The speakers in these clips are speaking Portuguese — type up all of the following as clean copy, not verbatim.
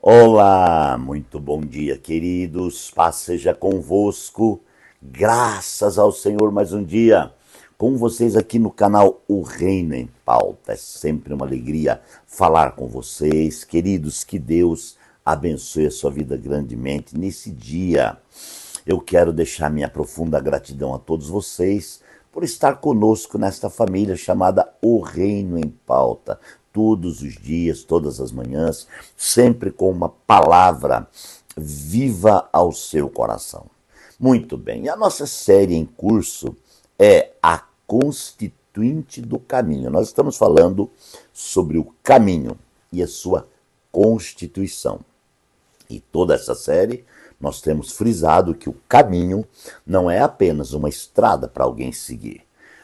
Olá, muito bom dia, queridos. Paz seja convosco. Graças ao Senhor mais um dia. Com vocês aqui no canal O Reino em Pauta. É sempre uma alegria falar com vocês. Queridos, que Deus abençoe a sua vida grandemente nesse dia. Eu quero deixar minha profunda gratidão a todos vocês por estar conosco nesta família chamada O Reino em Pauta. Todos os dias, todas as manhãs, sempre com uma palavra viva ao seu coração. Muito bem, e a nossa série em curso é a Constituinte do Caminho. Nós estamos falando sobre o caminho e a sua constituição. E toda essa série nós temos frisado que o caminho não é apenas uma estrada para alguém seguir.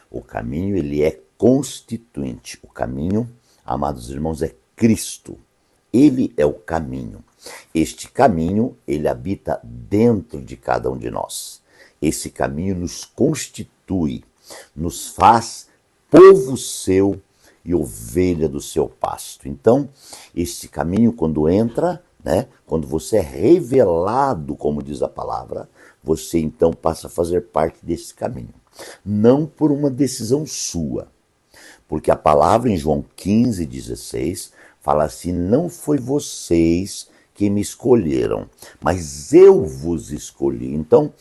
O caminho, ele é constituinte. O caminho, amados irmãos, é Cristo. Ele é o caminho. Este caminho, ele habita dentro de cada um de nós. Esse caminho nos constitui, nos faz povo seu e ovelha do seu pasto. Então, este caminho, quando entra, quando você é revelado, como diz a palavra, você então passa a fazer parte desse caminho. Não por uma decisão sua, porque a palavra em João 15,16 fala assim: não foi vocês que me escolheram, mas eu vos escolhi. Então,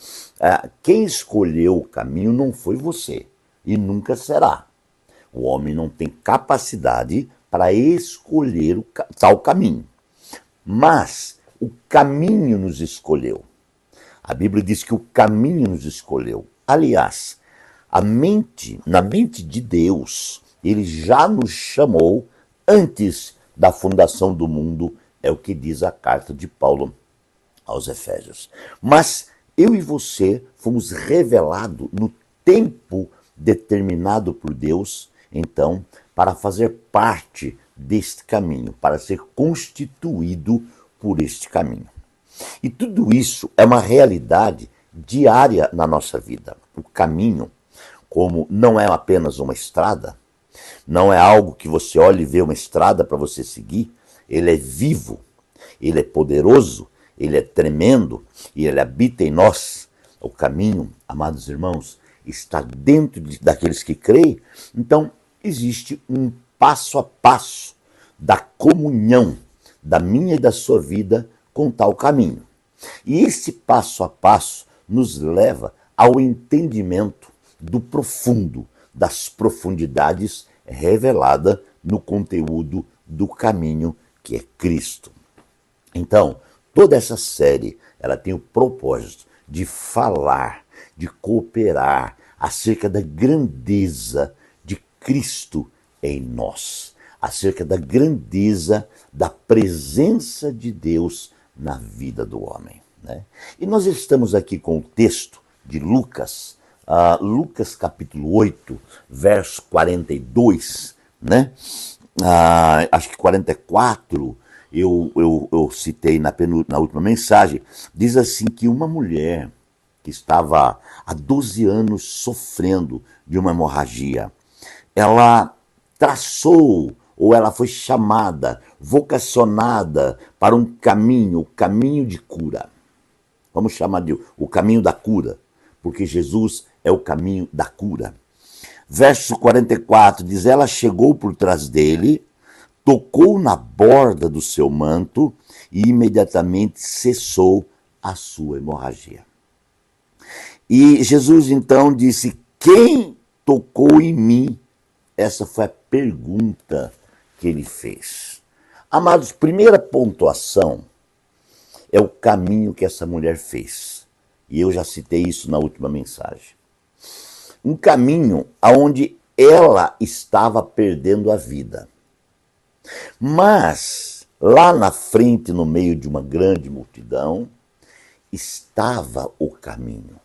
quem escolheu o caminho não foi você, e nunca será. O homem não tem capacidade para escolher tal caminho. Mas o caminho nos escolheu. A Bíblia diz que o caminho nos escolheu. Aliás, na mente de Deus, ele já nos chamou antes da fundação do mundo, é o que diz a carta de Paulo aos Efésios. Mas eu e você fomos revelados no tempo determinado por Deus, então, para fazer parte deste caminho, para ser constituído por este caminho. E tudo isso é uma realidade diária na nossa vida. O caminho, como não é apenas uma estrada, não é algo que você olha e vê uma estrada para você seguir, ele é vivo, ele é poderoso, ele é tremendo e ele habita em nós. O caminho, amados irmãos, está dentro daqueles que creem. Então, existe um passo a passo da comunhão da minha e da sua vida com tal caminho. E esse passo a passo nos leva ao entendimento do profundo, das profundidades revelada no conteúdo do caminho que é Cristo. Então, toda essa série, ela tem o propósito de falar, de cooperar acerca da grandeza de Cristo em nós, acerca da grandeza da presença de Deus na vida do homem. E nós estamos aqui com o texto de Lucas, Lucas capítulo 8, verso 42, acho que 44, eu citei na última mensagem, diz assim que uma mulher que estava há 12 anos sofrendo de uma hemorragia, ela traçou, ou ela foi chamada, vocacionada para um caminho, o caminho de cura. Vamos chamar de o caminho da cura, porque Jesus é o caminho da cura. Verso 44 diz: ela chegou por trás dele, tocou na borda do seu manto e imediatamente cessou a sua hemorragia. E Jesus então disse: quem tocou em mim? Essa foi a pergunta que ele fez. Amados, primeira pontuação é o caminho que essa mulher fez. E eu já citei isso na última mensagem. Um caminho onde ela estava perdendo a vida. Mas, lá na frente, no meio de uma grande multidão, estava o caminho.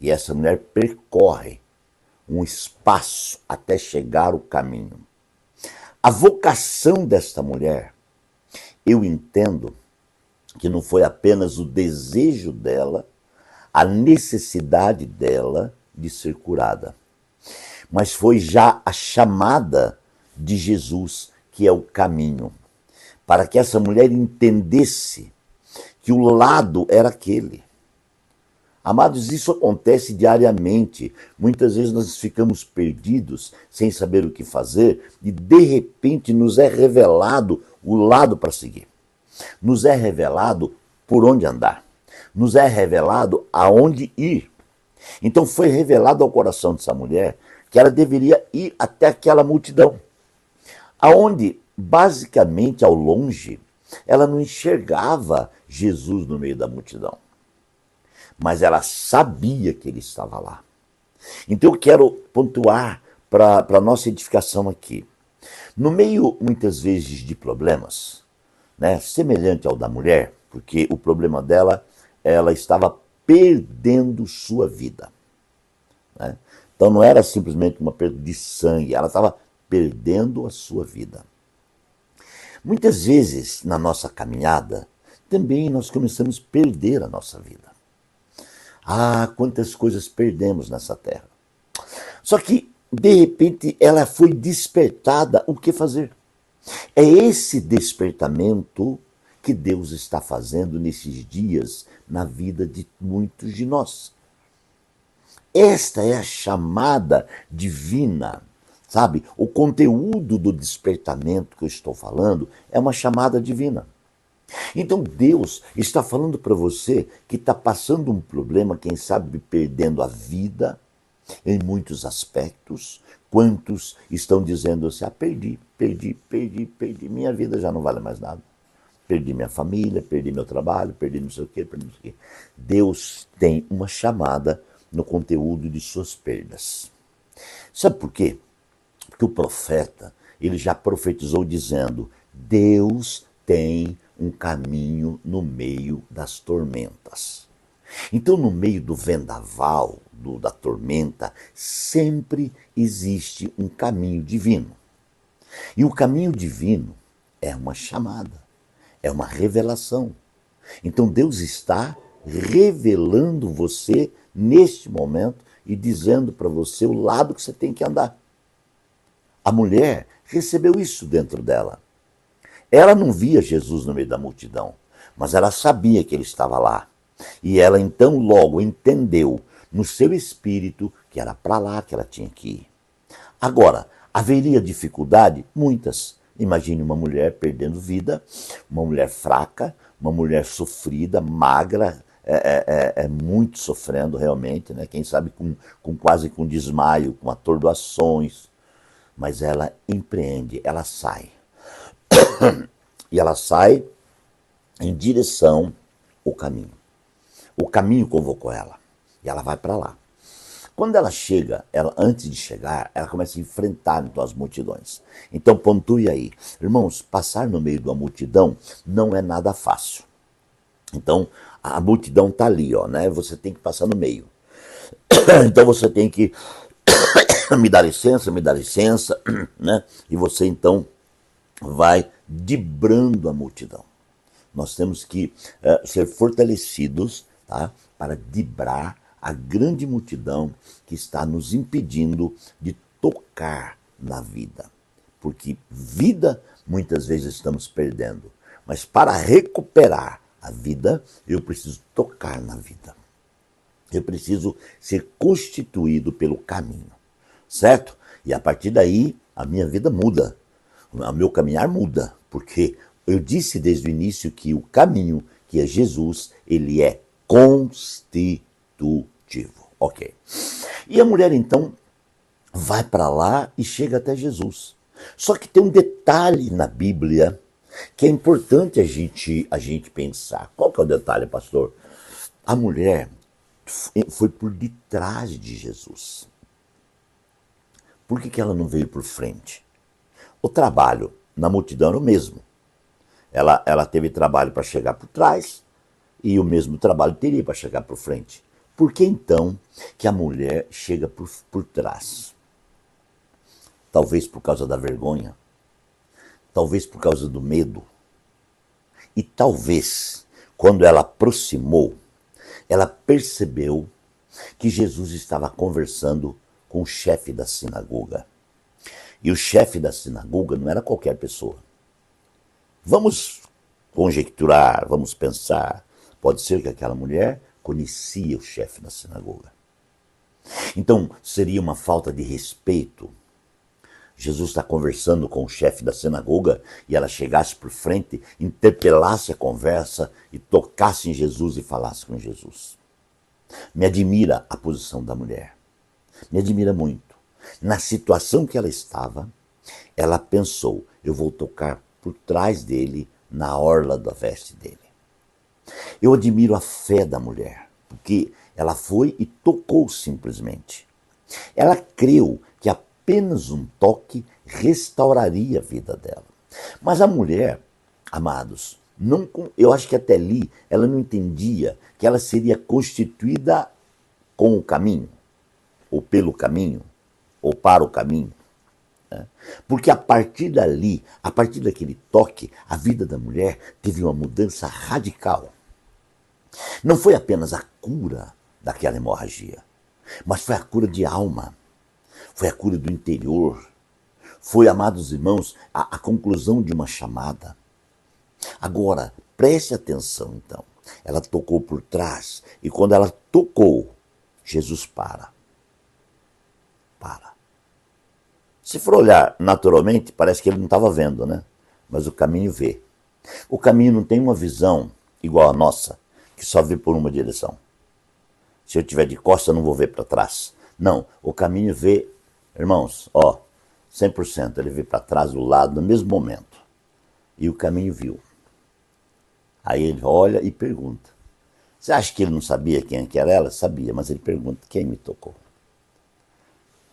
E essa mulher percorre um espaço até chegar ao caminho. A vocação desta mulher, eu entendo que não foi apenas o desejo dela, a necessidade dela de ser curada, mas foi já a chamada de Jesus, que é o caminho. para que essa mulher entendesse que o lado era aquele. Amados, isso acontece diariamente. Muitas vezes nós ficamos perdidos, sem saber o que fazer, e de repente nos é revelado o lado para seguir. Nos é revelado por onde andar. Nos é revelado aonde ir. Então foi revelado ao coração dessa mulher que ela deveria ir até aquela multidão, aonde, basicamente, ao longe, ela não enxergava Jesus no meio da multidão, mas ela sabia que ele estava lá. Então eu quero pontuar para a nossa edificação aqui. No meio, muitas vezes, de problemas, né, semelhante ao da mulher, porque o problema dela, ela estava perdendo sua vida, né? Então não era simplesmente uma perda de sangue, ela estava perdendo a sua vida. Muitas vezes, na nossa caminhada, também nós começamos a perder a nossa vida. Ah, quantas coisas perdemos nessa terra. Só que, de repente, ela foi despertada o que fazer. É esse despertamento que Deus está fazendo nesses dias na vida de muitos de nós. Esta é a chamada divina, sabe? O conteúdo do despertamento que eu estou falando é uma chamada divina. Então Deus está falando para você que está passando um problema, quem sabe perdendo a vida em muitos aspectos. Quantos estão dizendo assim, perdi, minha vida já não vale mais nada. Perdi minha família, perdi meu trabalho, perdi não sei o quê, perdi não sei o quê. Deus tem uma chamada no conteúdo de suas perdas. Sabe por quê? Porque o profeta, ele já profetizou dizendo, Deus tem um caminho no meio das tormentas. Então, no meio do vendaval, da tormenta, sempre existe um caminho divino. E o caminho divino é uma chamada, é uma revelação. Então, Deus está revelando você neste momento e dizendo para você o lado que você tem que andar. A mulher recebeu isso dentro dela. Ela não via Jesus no meio da multidão, mas ela sabia que ele estava lá. E ela então logo entendeu no seu espírito que era para lá que ela tinha que ir. Agora, haveria dificuldade? Muitas. Imagine uma mulher perdendo vida, uma mulher fraca, uma mulher sofrida, magra, muito sofrendo realmente, né? Quem sabe quase com desmaio, com atordoações. Mas ela empreende, ela sai. E ela sai em direção ao caminho. O caminho convocou ela. E ela vai para lá. Quando ela chega, antes de chegar, ela começa a enfrentar então as multidões. Então pontue aí. Irmãos, passar no meio de uma multidão não é nada fácil. Então a multidão está ali, ó, né? Você tem que passar no meio. Então você tem que me dá licença, né? E você então vai dibrando a multidão. Nós temos que ser fortalecidos, tá? Para dibrar a grande multidão que está nos impedindo de tocar na vida. Porque vida, muitas vezes estamos perdendo. Mas para recuperar a vida, eu preciso tocar na vida. Eu preciso ser constituído pelo caminho. Certo? E a partir daí, a minha vida muda. O meu caminhar muda. Porque eu disse desde o início que o caminho, que é Jesus, ele é constitutivo. Ok. E a mulher, então, vai para lá e chega até Jesus. Só que tem um detalhe na Bíblia que é importante a gente pensar. Qual que é o detalhe, pastor? A mulher foi por detrás de Jesus. Por que ela não veio por frente? O trabalho na multidão era o mesmo. Ela teve trabalho para chegar por trás e o mesmo trabalho teria para chegar por frente. Por que então que a mulher chega por trás? Talvez por causa da vergonha, talvez por causa do medo. E talvez, quando ela aproximou, ela percebeu que Jesus estava conversando com o chefe da sinagoga. E o chefe da sinagoga não era qualquer pessoa. Vamos conjecturar, vamos pensar. Pode ser que aquela mulher conhecia o chefe da sinagoga. Então, seria uma falta de respeito. Jesus está conversando com o chefe da sinagoga e ela chegasse por frente, interpelasse a conversa e tocasse em Jesus e falasse com Jesus. Me admira a posição da mulher. Me admira muito. Na situação que ela estava, ela pensou, eu vou tocar por trás dele, na orla da veste dele. Eu admiro a fé da mulher, porque ela foi e tocou simplesmente. Ela creu que apenas um toque restauraria a vida dela. Mas a mulher, amados, eu acho que até ali ela não entendia que ela seria constituída com o caminho, ou pelo caminho, ou para o caminho. Porque a partir dali, a partir daquele toque, a vida da mulher teve uma mudança radical. Não foi apenas a cura daquela hemorragia, mas foi a cura de alma, foi a cura do interior, foi, amados irmãos, a conclusão de uma chamada. Agora, preste atenção então. Ela tocou por trás e quando ela tocou, Jesus para. Se for olhar naturalmente, parece que ele não estava vendo, né? Mas o caminho vê. O caminho não tem uma visão igual a nossa, que só vê por uma direção. Se eu estiver de costas, eu não vou ver para trás. Não, o caminho vê, irmãos, 100%, ele vê para trás, do lado, no mesmo momento. E o caminho viu. Aí ele olha e pergunta. Você acha que ele não sabia quem que era ela? Sabia, mas ele pergunta, quem me tocou?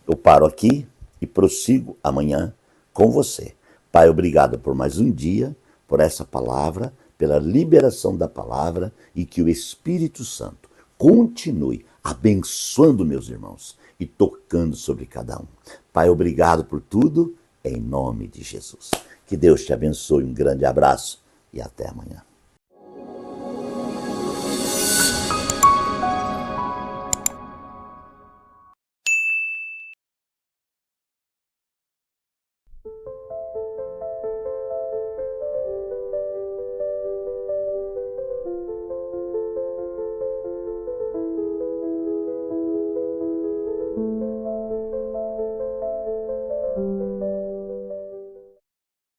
Eu paro aqui e prossigo amanhã com você. Pai, obrigado por mais um dia, por essa palavra, pela liberação da palavra e que o Espírito Santo continue abençoando meus irmãos e tocando sobre cada um. Pai, obrigado por tudo, em nome de Jesus. Que Deus te abençoe, um grande abraço e até amanhã.